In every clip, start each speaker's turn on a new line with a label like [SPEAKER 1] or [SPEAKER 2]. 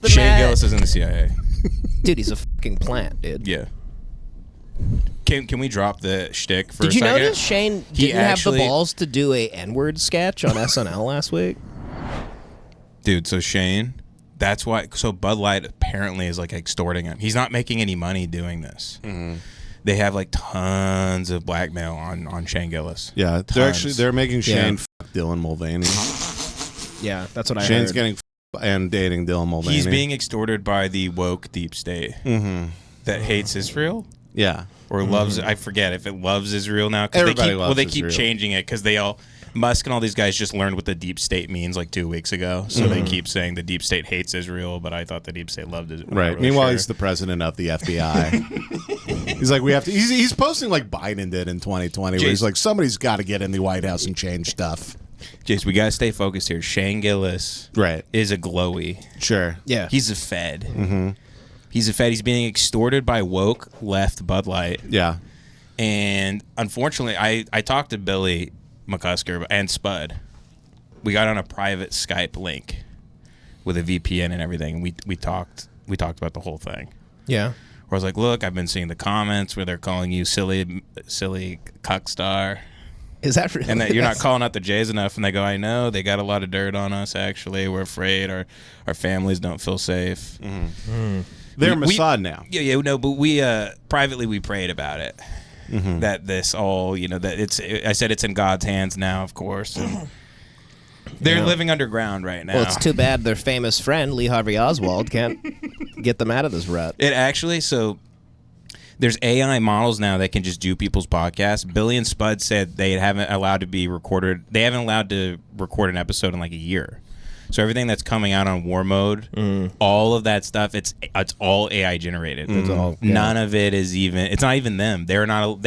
[SPEAKER 1] the
[SPEAKER 2] Shane
[SPEAKER 1] mad.
[SPEAKER 2] Gillis is in the CIA.
[SPEAKER 1] Dude, he's a fucking plant, dude.
[SPEAKER 2] Yeah. Can we drop the shtick for a
[SPEAKER 1] Did you
[SPEAKER 2] second?
[SPEAKER 1] notice Shane didn't have the balls to do a N-word sketch on SNL last week?
[SPEAKER 2] Dude, so Shane, that's why. So Bud Light apparently is like extorting him. He's not making any money doing this. Mm-hmm. They have like tons of blackmail on Shane Gillis.
[SPEAKER 3] Yeah, they're making Shane fuck Dylan Mulvaney.
[SPEAKER 1] Yeah, that's what I
[SPEAKER 3] Shane's
[SPEAKER 1] heard.
[SPEAKER 3] getting and dating Dylan Mulvaney.
[SPEAKER 2] He's being extorted by the woke deep state that hates Israel.
[SPEAKER 3] Yeah.
[SPEAKER 2] Or loves, I forget if it loves Israel now.
[SPEAKER 3] Everybody loves
[SPEAKER 2] they keep
[SPEAKER 3] Israel.
[SPEAKER 2] changing it because they all, Musk and all these guys just learned what the deep state means like 2 weeks ago. So they keep saying the deep state hates Israel, but I thought the deep state loved Israel.
[SPEAKER 3] Right.
[SPEAKER 2] Really
[SPEAKER 3] Meanwhile,
[SPEAKER 2] sure.
[SPEAKER 3] he's the president of the FBI. He's like, we have to. He's posting like Biden did in 2020, where he's like, somebody's got to get in the White House and change stuff.
[SPEAKER 2] Jace, we gotta stay focused here. Shane Gillis, is a glowy.
[SPEAKER 3] Sure.
[SPEAKER 1] Yeah.
[SPEAKER 2] He's a Fed. He's a Fed. He's being extorted by woke left Bud Light.
[SPEAKER 3] Yeah.
[SPEAKER 2] And unfortunately, I talked to Billy McCusker and Spud. We got on a private Skype link with a VPN and everything. And we talked about the whole thing.
[SPEAKER 1] Yeah.
[SPEAKER 2] Where I was like, look, I've been seeing the comments where they're calling you silly cuck star.
[SPEAKER 1] Is that really?
[SPEAKER 2] And that you're not calling out the Jays enough. And they go, I know. They got a lot of dirt on us, actually. We're afraid. Our families don't feel safe.
[SPEAKER 3] They're Mossad now.
[SPEAKER 2] Yeah, no, but we privately we prayed about it. That this all, that I said it's in God's hands now, of course. And they're living underground right now.
[SPEAKER 1] Well, it's too bad their famous friend, Lee Harvey Oswald, can't get them out of this rut.
[SPEAKER 2] It actually, so there's AI models now that can just do people's podcasts. Billy and Spud said they haven't allowed to be recorded. They haven't allowed to record an episode in like a year. So everything that's coming out on War Mode, all of that stuff, it's all AI generated. It's all, none of it is even. It's not even them. They're not.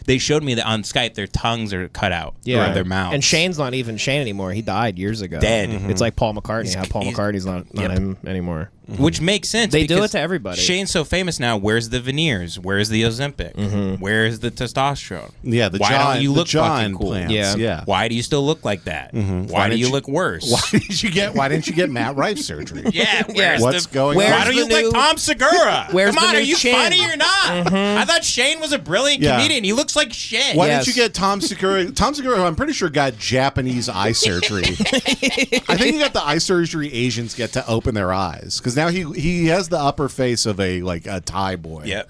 [SPEAKER 2] They showed me that on Skype their tongues are cut out.
[SPEAKER 1] Yeah,
[SPEAKER 2] their mouths.
[SPEAKER 1] And Shane's not even Shane anymore. He died years ago.
[SPEAKER 2] Dead.
[SPEAKER 1] It's like Paul McCartney. How Paul McCartney's not him anymore.
[SPEAKER 2] Which makes sense.
[SPEAKER 1] They do
[SPEAKER 2] because
[SPEAKER 1] it to everybody.
[SPEAKER 2] Shane's so famous now. Where's the veneers? Where's the Ozempic? Where's the testosterone?
[SPEAKER 3] Yeah,
[SPEAKER 2] Why don't you look fucking cool?
[SPEAKER 3] plants.
[SPEAKER 1] Yeah.
[SPEAKER 2] Why do you still look like that? Why do you look worse?
[SPEAKER 3] Why didn't you get Matt Rife surgery?
[SPEAKER 2] Yeah,
[SPEAKER 3] What's going on?
[SPEAKER 2] Why don't you look like Tom Segura?
[SPEAKER 1] Where's
[SPEAKER 2] Come on,
[SPEAKER 1] the
[SPEAKER 2] are
[SPEAKER 1] new
[SPEAKER 2] you
[SPEAKER 1] chin?
[SPEAKER 2] funny or not? I thought Shane was a brilliant comedian. He looks like shit.
[SPEAKER 3] Why didn't you get Tom Segura? Tom Segura, I'm pretty sure, got Japanese eye surgery. I think he got the eye surgery Asians get to open their eyes, because now he has the upper face of a Thai boy.
[SPEAKER 2] Yep.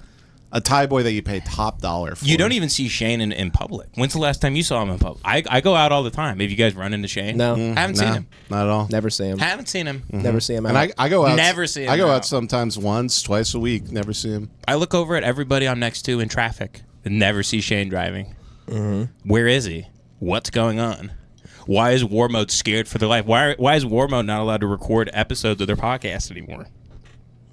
[SPEAKER 3] A Thai boy that you pay top dollar for.
[SPEAKER 2] You don't even see Shane in public. When's the last time you saw him in public? I go out all the time. Have you guys run into Shane?
[SPEAKER 1] No.
[SPEAKER 2] I haven't seen him.
[SPEAKER 3] Not at all.
[SPEAKER 1] Never see him.
[SPEAKER 2] Haven't seen him.
[SPEAKER 1] Never see him out.
[SPEAKER 3] And I go out.
[SPEAKER 2] Never see him
[SPEAKER 3] I go
[SPEAKER 2] out.
[SPEAKER 3] out sometimes once, twice a week. Never see him.
[SPEAKER 2] I look over at everybody I'm next to in traffic and never see Shane driving. Where is he? What's going on? Why is War Mode scared for their life? Why is War Mode not allowed to record episodes of their podcast anymore?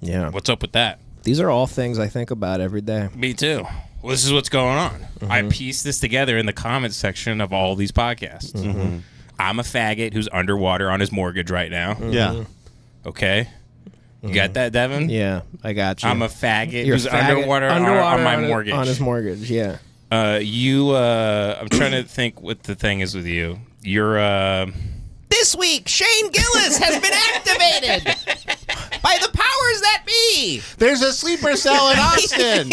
[SPEAKER 1] Yeah.
[SPEAKER 2] What's up with that?
[SPEAKER 1] These are all things I think about every day.
[SPEAKER 2] Me too. Well, this is what's going on. I pieced this together in the comments section of all these podcasts. I'm a faggot who's underwater on his mortgage right now.
[SPEAKER 3] Yeah.
[SPEAKER 2] Okay? You got that, Devin?
[SPEAKER 1] Yeah, I got you.
[SPEAKER 2] I'm a faggot
[SPEAKER 1] You're
[SPEAKER 2] who's
[SPEAKER 1] a faggot
[SPEAKER 2] underwater on my mortgage.
[SPEAKER 1] On his mortgage, yeah.
[SPEAKER 2] I'm trying to think what the thing is with you. You're,
[SPEAKER 1] This week, Shane Gillis has been activated by the powers that be.
[SPEAKER 3] There's a sleeper cell in Austin.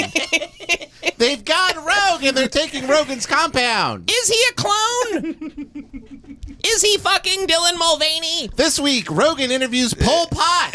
[SPEAKER 3] They've got Rogue, and they're taking Rogan's compound.
[SPEAKER 1] Is he a clone? Is he fucking Dylan Mulvaney?
[SPEAKER 3] This week, Rogan interviews Pol Pot.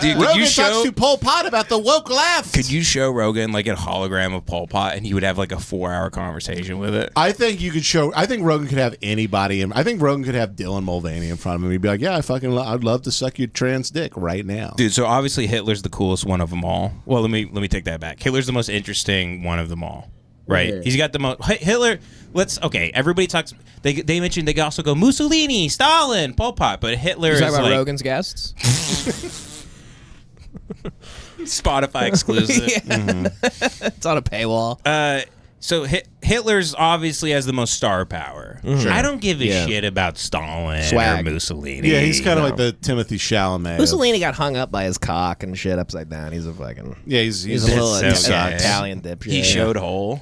[SPEAKER 2] dude,
[SPEAKER 3] Rogan talks to Pol Pot about the woke left.
[SPEAKER 2] Could you show Rogan like a hologram of Pol Pot and he would have like a 4-hour conversation with it?
[SPEAKER 3] I think you could show. I think Rogan could have anybody. I think Rogan could have Dylan Mulvaney in front of him. He'd be like, "Yeah, I'd love to suck your trans dick right now."
[SPEAKER 2] Dude, so obviously Hitler's the coolest one of them all. Well, let me take that back. Hitler's the most interesting one of them all. Right? He's got the most. Hitler. Everybody talks. They mentioned they could also go Mussolini, Stalin, Pol Pot, but Hitler is
[SPEAKER 1] talking about
[SPEAKER 2] like
[SPEAKER 1] Rogan's guests.
[SPEAKER 2] Spotify exclusive.
[SPEAKER 1] It's on a paywall.
[SPEAKER 2] So Hitler's obviously has the most star power. Sure. I don't give a shit about Stalin
[SPEAKER 1] Swag.
[SPEAKER 2] or Mussolini.
[SPEAKER 3] Yeah, he's kind of like the Timothy Chalamet.
[SPEAKER 1] Mussolini got hung up by his cock and shit upside down. He's a fucking.
[SPEAKER 3] Yeah, he's
[SPEAKER 1] a little
[SPEAKER 2] so gay.
[SPEAKER 1] Italian dipshit.
[SPEAKER 2] He showed hole.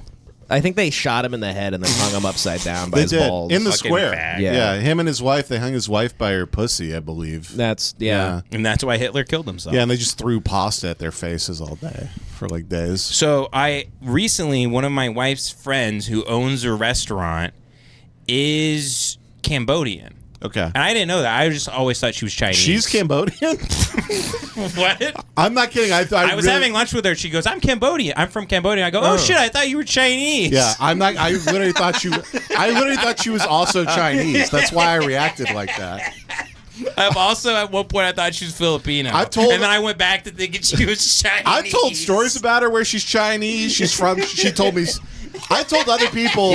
[SPEAKER 1] I think they shot him in the head and then hung him upside down by his balls.
[SPEAKER 3] In the
[SPEAKER 2] Fucking
[SPEAKER 3] square.
[SPEAKER 2] fag.
[SPEAKER 3] Yeah, him and his wife. They hung his wife by her pussy, I believe.
[SPEAKER 1] That's
[SPEAKER 2] And that's why Hitler killed himself.
[SPEAKER 3] Yeah, and they just threw pasta at their faces all day for like days.
[SPEAKER 2] So I recently, one of my wife's friends who owns a restaurant is Cambodian.
[SPEAKER 3] Okay.
[SPEAKER 2] And I didn't know that. I just always thought she was Chinese.
[SPEAKER 3] She's Cambodian?
[SPEAKER 2] What?
[SPEAKER 3] I'm not kidding. I
[SPEAKER 2] was having lunch with her. She goes, I'm Cambodian. I'm from Cambodia. I go, oh shit, I thought you were Chinese.
[SPEAKER 3] Yeah, I'm not. I literally thought she was also Chinese. That's why I reacted like that.
[SPEAKER 2] I've also, at one point, I thought she was Filipino.
[SPEAKER 3] and then
[SPEAKER 2] I went back to thinking she was Chinese.
[SPEAKER 3] I've told stories about her where she's Chinese. She's from. She told me. I told other people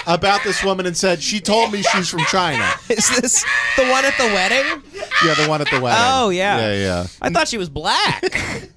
[SPEAKER 3] about this woman and said she told me she's from China.
[SPEAKER 1] Is this the one at the wedding?
[SPEAKER 3] Yeah, the one at the wedding.
[SPEAKER 1] Oh yeah,
[SPEAKER 3] yeah.
[SPEAKER 1] I thought she was black.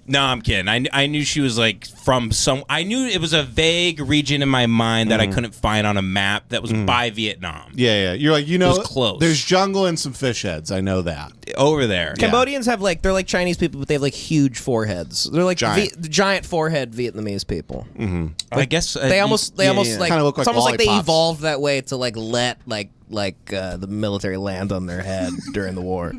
[SPEAKER 2] No, I'm kidding. I knew she was like from some. I knew it was a vague region in my mind that I couldn't find on a map that was by Vietnam.
[SPEAKER 3] Yeah. You're like,
[SPEAKER 2] it was close.
[SPEAKER 3] There's jungle and some fish heads. I know that.
[SPEAKER 2] Over there.
[SPEAKER 1] Cambodians have they're like Chinese people, but they have like huge foreheads. They're like
[SPEAKER 3] Giant.
[SPEAKER 1] giant forehead Vietnamese people.
[SPEAKER 3] Mm-hmm.
[SPEAKER 2] I guess
[SPEAKER 1] They almost like
[SPEAKER 3] Kinda look like
[SPEAKER 1] it's almost like they
[SPEAKER 3] lollipops.
[SPEAKER 1] evolved that way to like let the military land on their head during the war.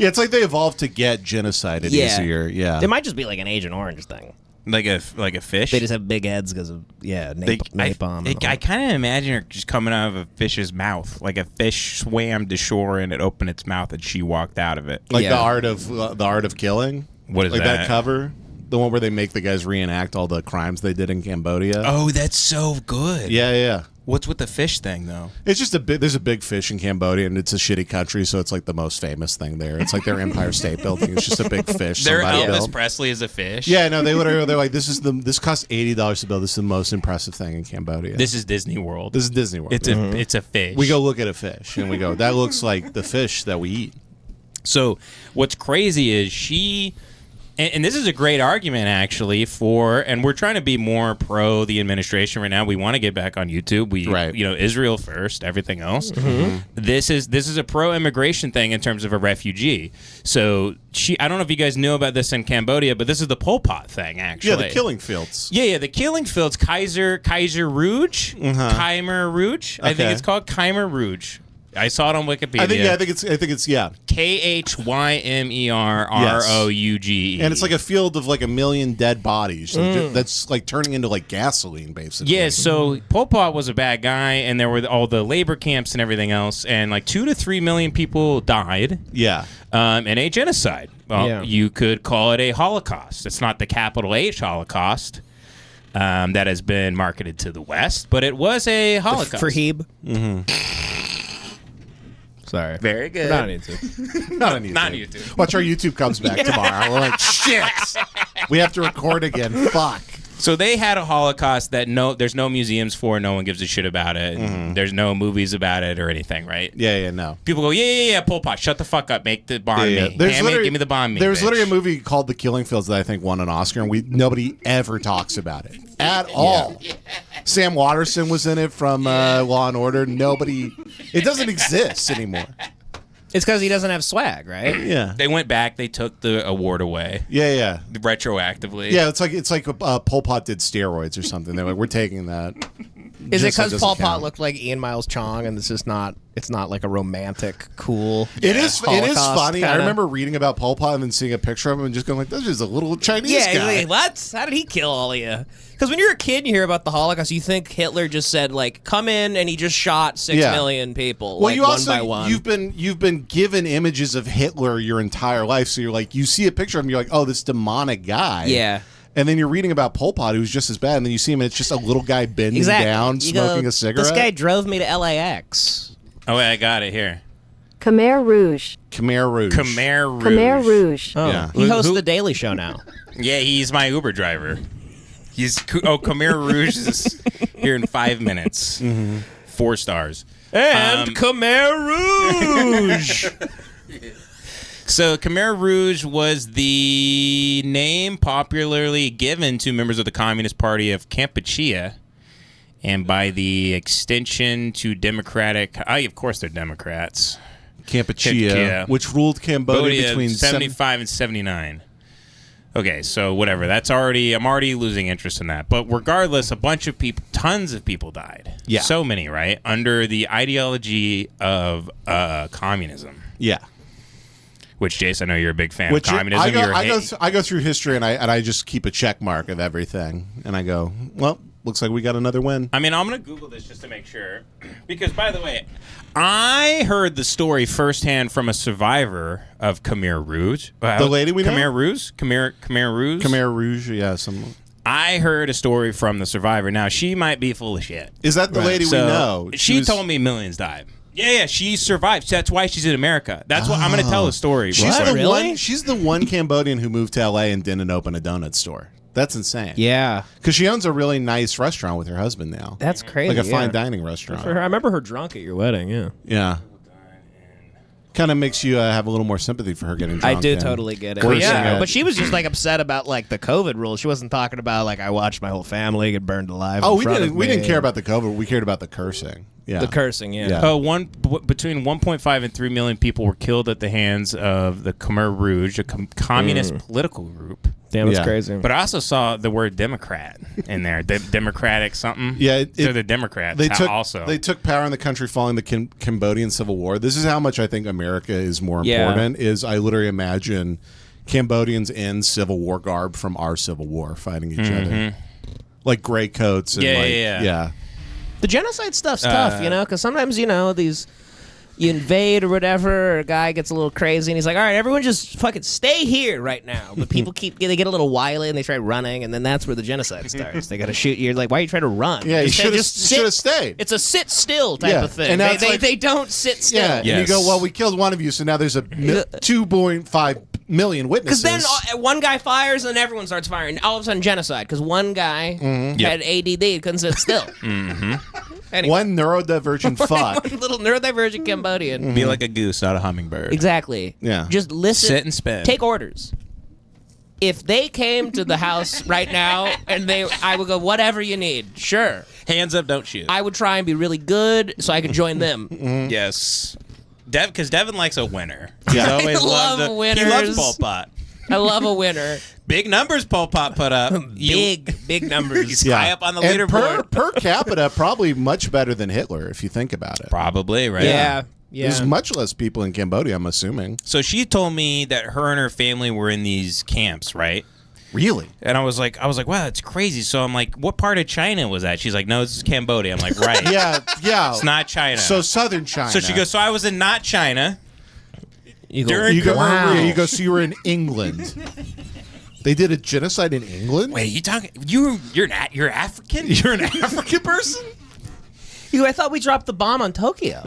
[SPEAKER 3] Yeah, it's like they evolved to get genocided easier. Yeah.
[SPEAKER 1] It might just be like an Agent Orange thing.
[SPEAKER 2] like a fish.
[SPEAKER 1] They just have big heads because of napalm.
[SPEAKER 2] I kind of imagine her just coming out of a fish's mouth, like a fish swam to shore and it opened its mouth and she walked out of it.
[SPEAKER 3] Like the art of killing.
[SPEAKER 2] What is
[SPEAKER 3] like
[SPEAKER 2] that?
[SPEAKER 3] cover? The one where they make the guys reenact all the crimes they did in Cambodia.
[SPEAKER 2] Oh, that's so good.
[SPEAKER 3] Yeah.
[SPEAKER 2] What's with the fish thing, though?
[SPEAKER 3] It's just there's a big fish in Cambodia, and it's a shitty country, so it's like the most famous thing there. It's like their Empire State Building. It's just a big fish.
[SPEAKER 2] Their
[SPEAKER 3] somebody
[SPEAKER 2] Elvis
[SPEAKER 3] built.
[SPEAKER 2] Presley is a fish.
[SPEAKER 3] Yeah, no, they're like, this costs $80 to build. This is the most impressive thing in Cambodia.
[SPEAKER 2] This is Disney World.
[SPEAKER 3] This is Disney World.
[SPEAKER 2] It's a fish.
[SPEAKER 3] We go look at a fish, and we go, that looks like the fish that we eat.
[SPEAKER 2] So what's crazy is she, and this is a great argument actually and we're trying to be more pro the administration right now. We want to get back on YouTube. Israel first, everything else. Mm-hmm. This is a pro immigration thing in terms of a refugee. So I don't know if you guys knew about this in Cambodia, but this is the Pol Pot thing actually.
[SPEAKER 3] Yeah, the killing fields.
[SPEAKER 2] Yeah, the killing fields. Kaiser Rouge, Khmer Rouge. I think it's called Khmer Rouge. I saw it on Wikipedia.
[SPEAKER 3] I think it's
[SPEAKER 2] KHYMERROUGE.
[SPEAKER 3] And it's like a field of like 1 million dead bodies. That's like turning into like gasoline, basically.
[SPEAKER 2] Yeah, so Pol Pot was a bad guy, and there were all the labor camps and everything else, and like 2 to 3 million people died.
[SPEAKER 3] Yeah.
[SPEAKER 2] In a genocide. Well, you could call it a Holocaust. It's not the capital H Holocaust that has been marketed to the West, but it was a Holocaust.
[SPEAKER 1] For Hebe. Mm-hmm. Sorry.
[SPEAKER 2] Very good.
[SPEAKER 1] Not on YouTube.
[SPEAKER 3] Not on YouTube.
[SPEAKER 2] Not on YouTube.
[SPEAKER 3] Watch our YouTube comes back tomorrow. We're like, shit. We have to record again. Fuck.
[SPEAKER 2] So they had a Holocaust that there's no museums for, no one gives a shit about it. And there's no movies about it or anything, right?
[SPEAKER 3] Yeah, no.
[SPEAKER 2] People go, yeah, Pol Pot, shut the fuck up, make the bond me. Give me the bond me.
[SPEAKER 3] There was
[SPEAKER 2] bitch.
[SPEAKER 3] literally a movie called The Killing Fields that I think won an Oscar, and nobody ever talks about it at all. Sam Waterston was in it from Law and Order. It doesn't exist anymore.
[SPEAKER 1] It's because he doesn't have swag, right?
[SPEAKER 3] Yeah.
[SPEAKER 2] They went back, they took the award away.
[SPEAKER 3] Yeah.
[SPEAKER 2] Retroactively.
[SPEAKER 3] Yeah, it's like Pol Pot did steroids or something. They're like, we're taking that.
[SPEAKER 1] Is it because Pol Pot looked like Ian Miles Chong, and it's not like a romantic, cool?
[SPEAKER 3] It is funny.
[SPEAKER 1] Kinda.
[SPEAKER 3] I remember reading about Pol Pot and then seeing a picture of him and just going like, "This is a little Chinese guy."
[SPEAKER 1] Like, what? How did he kill all of you? Because when you're a kid and you hear about the Holocaust, you think Hitler just said like, "Come in," and he just shot 6 million people.
[SPEAKER 3] Well,
[SPEAKER 1] like,
[SPEAKER 3] you
[SPEAKER 1] one
[SPEAKER 3] also
[SPEAKER 1] by one.
[SPEAKER 3] you've been given images of Hitler your entire life, so you're like, you see a picture of him, you're like, "Oh, this demonic guy."
[SPEAKER 1] Yeah.
[SPEAKER 3] And then you're reading about Pol Pot, who's just as bad, and then you see him, and it's just a little guy bending down, smoking a cigarette.
[SPEAKER 1] This guy drove me to LAX.
[SPEAKER 2] Oh, wait, I got it here.
[SPEAKER 4] Khmer Rouge.
[SPEAKER 3] Khmer Rouge.
[SPEAKER 4] Khmer Rouge.
[SPEAKER 1] Oh,
[SPEAKER 3] Yeah.
[SPEAKER 1] he hosts the Daily Show now.
[SPEAKER 2] Yeah, he's my Uber driver. Khmer Rouge is here in 5 minutes. 4 stars.
[SPEAKER 1] And Khmer Rouge.
[SPEAKER 2] So Khmer Rouge was the name popularly given to members of the Communist Party of Kampuchea, and by the extension to Democratic. Of course, they're Democrats.
[SPEAKER 3] Kampuchea, which ruled Cambodia between
[SPEAKER 2] 75 and 79. Okay, so whatever. I'm already losing interest in that. But regardless, a bunch of people, tons of people died.
[SPEAKER 3] Yeah.
[SPEAKER 2] So many, right? Under the ideology of communism.
[SPEAKER 3] Yeah.
[SPEAKER 2] Which, Jace, I know you're a big fan of communism.
[SPEAKER 3] I go through history and I just keep a check mark of everything. And I go, well, looks like we got another win.
[SPEAKER 2] I mean, I'm going to Google this just to make sure. Because, by the way, I heard the story firsthand from a survivor of Khmer Rouge.
[SPEAKER 3] The lady we know?
[SPEAKER 2] Khmer Rouge? Khmer Rouge?
[SPEAKER 3] Khmer Rouge, yeah.
[SPEAKER 2] I heard a story from the survivor. Now, she might be full of shit.
[SPEAKER 3] Is that the lady we know?
[SPEAKER 2] She told me millions died. Yeah, she survived. That's why she's in America. That's what I'm going to tell the story.
[SPEAKER 3] She's the one Cambodian who moved to L.A. and didn't open a donut store. That's insane.
[SPEAKER 1] Yeah.
[SPEAKER 3] Because she owns a really nice restaurant with her husband now.
[SPEAKER 1] That's crazy.
[SPEAKER 3] Like a fine dining restaurant.
[SPEAKER 1] I remember her drunk at your wedding, yeah.
[SPEAKER 3] Yeah. Kind of makes you have a little more sympathy for her getting drunk.
[SPEAKER 1] I do totally get it. But she was just like upset about like the COVID rules. She wasn't talking about like I watched my whole family get burned alive.
[SPEAKER 3] Oh, we didn't care about the COVID. We cared about the cursing. Yeah.
[SPEAKER 1] The cursing, yeah.
[SPEAKER 2] Between 1.5 and 3 million people were killed at the hands of the Khmer Rouge, a communist political group.
[SPEAKER 1] Damn, that's crazy.
[SPEAKER 2] But I also saw the word Democrat in there. Democratic something.
[SPEAKER 3] Yeah.
[SPEAKER 2] They're the Democrats
[SPEAKER 3] They took power in the country following the Cambodian Civil War. This is how much I think America is more important, is I literally imagine Cambodians in Civil War garb from our Civil War fighting each other. Like gray coats. And yeah.
[SPEAKER 1] The genocide stuff's tough, because sometimes, you invade or whatever, or a guy gets a little crazy, and he's like, all right, everyone just fucking stay here right now. But people they get a little wily, and they try running, and then that's where the genocide starts. They got to shoot you. You're like, why are you trying to run?
[SPEAKER 3] Yeah, you should have stayed.
[SPEAKER 1] It's a sit still type of thing. And they don't sit still.
[SPEAKER 3] Yeah, and you go, well, we killed one of you, so now there's a 2.5 million witnesses.
[SPEAKER 1] Because then one guy fires, and then everyone starts firing. All of a sudden, genocide, because one guy had ADD, couldn't sit still. Anyway.
[SPEAKER 3] One neurodivergent fuck.
[SPEAKER 1] One little neurodivergent Cambodian.
[SPEAKER 2] Be like a goose, not a hummingbird.
[SPEAKER 1] Exactly.
[SPEAKER 3] Yeah.
[SPEAKER 1] Just listen.
[SPEAKER 2] Sit and spin.
[SPEAKER 1] Take orders. If they came to the house right now and I would go, whatever you need. Sure.
[SPEAKER 2] Hands up, don't shoot.
[SPEAKER 1] I would try and be really good so I could join them.
[SPEAKER 2] Yes. Because Devin likes a winner.
[SPEAKER 3] Yeah.
[SPEAKER 2] He's always
[SPEAKER 1] love winners.
[SPEAKER 2] He loves Pol Pot.
[SPEAKER 1] I love a winner.
[SPEAKER 2] Big numbers Pol Pot put up.
[SPEAKER 1] Big numbers.
[SPEAKER 2] He's high up on the leaderboard.
[SPEAKER 3] Per capita, probably much better than Hitler, if you think about it.
[SPEAKER 2] Probably, right?
[SPEAKER 1] Yeah.
[SPEAKER 3] There's much less people in Cambodia, I'm assuming.
[SPEAKER 2] So she told me that her and her family were in these camps, right?
[SPEAKER 3] Really?
[SPEAKER 2] And I was like, wow, that's crazy. So I'm like, what part of China was that? She's like, no, this is Cambodia. I'm like, right.
[SPEAKER 3] Yeah.
[SPEAKER 2] It's not China.
[SPEAKER 3] So southern China.
[SPEAKER 2] So she goes, so I was in not China.
[SPEAKER 3] You go, wow. So you were in England. They did a genocide in England?
[SPEAKER 2] Wait, you talking? You're African?
[SPEAKER 3] You're an African person?
[SPEAKER 1] I thought we dropped the bomb on Tokyo.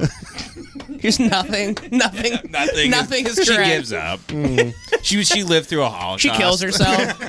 [SPEAKER 1] Here's nothing. Nothing is correct.
[SPEAKER 2] She gives up. She lived through a Holocaust.
[SPEAKER 1] She kills herself.